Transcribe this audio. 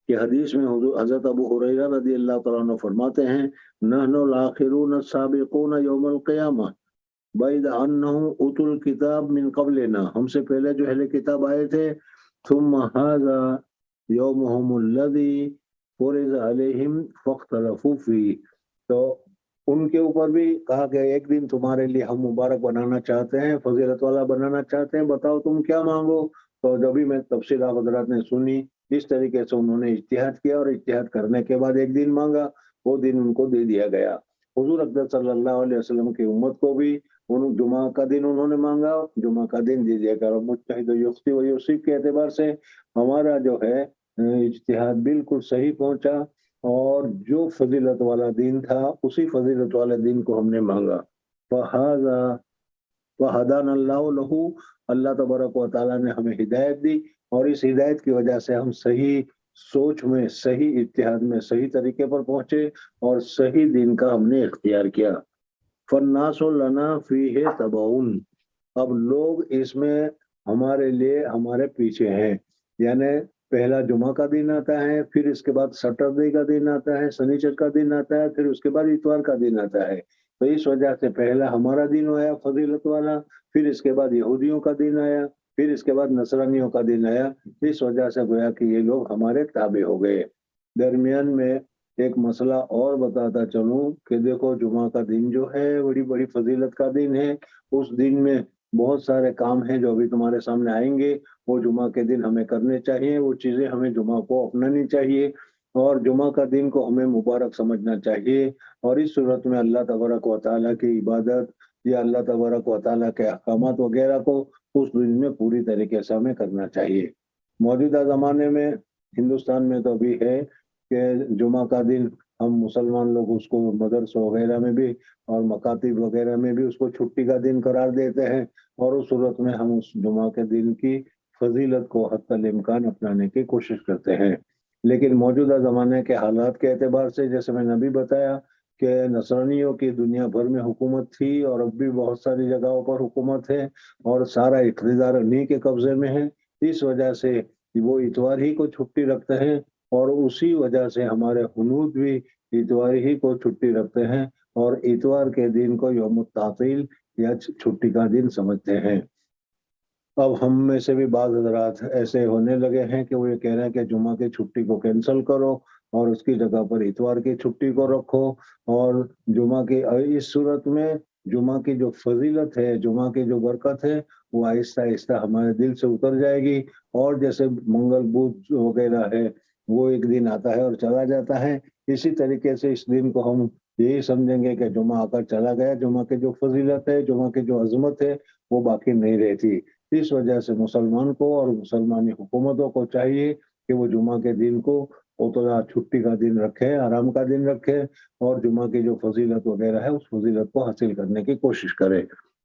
کہ حدیث میں حضرت ابو ہریرہ رضی اللہ تعالیٰ عنہ فرماتے ہیں نحن الاخرون السابقون یوم القیامہ بعد انہم اوتوا الکتاب من قبلنا، ہم سے پہلے جو اہل کتاب آئے تھے، ثم هذا یومہم الذی فرض علیہم فاختلفوا فیہ، تو ان کے اوپر بھی کہا کہ ایک دن تمہارے لیے ہم مبارک بنانا چاہتے ہیں، فضیلت والا بنانا چاہتے ہیں، بتاؤ تم کیا مانگو؟ تو جب بھی میں تفسیر آپ حضرات نے سنی، اس طریقے سے انہوں نے اجتہاد کیا، اور اجتہاد کرنے کے بعد ایک دن مانگا، وہ دن ان کو دے دیا گیا۔ حضور اقدس صلی اللہ علیہ وسلم کی امت کو بھی جمعہ کا دن انہوں نے مانگا، جمعہ کا دن دے دیا گیا۔ اور مجتہد و یخطئ و یصیب کے اعتبار سے ہمارا جو ہے اجتہاد بالکل صحیح پہنچا، اور جو فضیلت والا دن تھا اسی فضیلت والے دن کو ہم نے مانگا۔ فہذا وہدان اللہ لہو، اللہ تبارک و تعالیٰ نے ہمیں ہدایت دی، اور اس ہدایت کی وجہ سے ہم صحیح سوچ میں، صحیح اتحاد میں، صحیح طریقے پر پہنچے، اور صحیح دین کا ہم نے اختیار کیا۔ فالناس لنا فیہ تبعون، اب لوگ اس میں ہمارے لیے ہمارے پیچھے ہیں، یعنی پہلا جمعہ کا دن آتا ہے، پھر اس کے بعد سیٹرڈے کا دن آتا ہے، سنیچر کا دن آتا ہے، پھر اس کے بعد اتوار کا دن آتا ہے۔ تو اس وجہ سے پہلا ہمارا دن آیا فضیلت والا، پھر اس کے بعد یہودیوں کا دن آیا، پھر اس کے بعد نصرانیوں کا دن آیا۔ اس وجہ سے گویا کہ یہ لوگ ہمارے تابع ہو گئے۔ درمیان میں ایک مسئلہ اور بتاتا چلوں کہ دیکھو جمعہ کا دن جو ہے بڑی بڑی فضیلت کا دن ہے، اس دن میں بہت سارے کام ہیں جو ابھی تمہارے سامنے آئیں گے، وہ جمعہ کے دن ہمیں کرنے چاہیے، وہ چیزیں ہمیں جمعہ کو اپنانی چاہیے، اور جمعہ کا دن کو ہمیں مبارک سمجھنا چاہیے، اور اس صورت میں اللہ تبارک و تعالیٰ کی عبادت یا اللہ تبارک و تعالیٰ کے احکامات وغیرہ کو اس دن میں پوری طریقے سے ہمیں کرنا چاہیے۔ موجودہ زمانے میں ہندوستان میں تو ابھی ہے کہ جمعہ کا دن ہم مسلمان لوگ اس کو مدرسوں وغیرہ میں بھی اور مکاتب وغیرہ میں بھی اس کو چھٹی کا دن قرار دیتے ہیں، اور اس صورت میں ہم اس جمعہ کے دن کی فضیلت کو حتی الامکان اپنانے کی کوشش کرتے ہیں۔ لیکن موجودہ زمانے کے حالات کے اعتبار سے، جیسے میں نے ابھی بتایا کہ نصرانیوں کی دنیا بھر میں حکومت تھی، اور اب بھی بہت ساری جگہوں پر حکومت ہے، اور سارا اقتدار انہی کے قبضے میں ہے، اس وجہ سے وہ اتوار ہی کو چھٹی رکھتے ہیں، اور اسی وجہ سے ہمارے ہنود بھی اتوار ہی کو چھٹی رکھتے ہیں، اور اتوار کے دن کو یوم التعطیل یا چھٹی کا دن سمجھتے ہیں۔ اب ہم میں سے بھی بعض حضرات ایسے ہونے لگے ہیں کہ وہ یہ کہہ رہے ہیں کہ جمعہ کی چھٹی کو کینسل کرو، اور اس کی جگہ پر اتوار کی چھٹی کو رکھو، اور جمعہ کی اس صورت میں جمعہ کی جو فضیلت ہے، جمعہ کی جو برکت ہے، وہ آہستہ آہستہ ہمارے دل سے اتر جائے گی، اور جیسے منگل بدھ وغیرہ ہے وہ ایک دن آتا ہے اور چلا جاتا ہے، اسی طریقے سے اس دن کو ہم یہی سمجھیں گے کہ جمعہ آ کر چلا گیا، جمعہ کی جو فضیلت ہے، جمعہ کی جو عظمت ہے، وہ باقی نہیں رہتی۔ اس وجہ سے مسلمان کو اور مسلمانی حکومتوں کو چاہیے کہ وہ جمعہ کے دن کو اتنا چھٹی کا دن رکھے، آرام کا دن رکھے، اور جمعہ کی جو فضیلت وغیرہ ہے اس فضیلت کو حاصل کرنے کی کوشش کرے۔